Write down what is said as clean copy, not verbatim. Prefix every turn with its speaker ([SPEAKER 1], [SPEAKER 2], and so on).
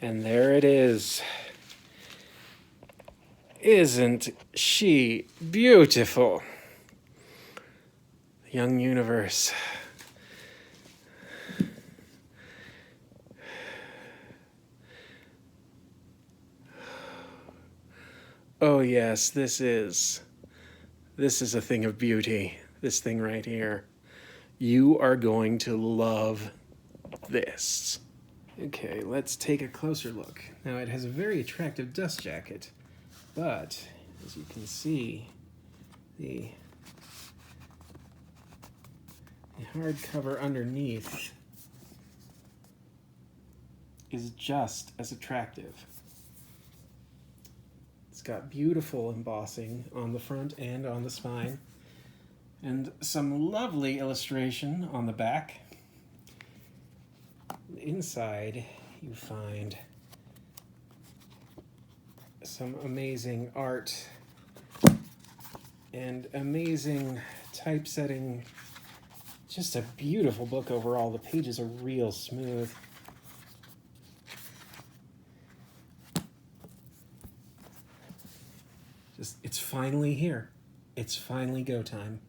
[SPEAKER 1] And there it is. Isn't she beautiful? Young universe. Oh yes, this is a thing of beauty. This thing right here. You are going to love this. Okay, let's take a closer look. Now it has a very attractive dust jacket, but as you can see, the hardcover underneath is just as attractive. It's got beautiful embossing on the front and on the spine, and some lovely illustration on the back. Inside, you find some amazing art and amazing typesetting. Just a beautiful book overall. The pages are real smooth. It's finally here. It's finally go time.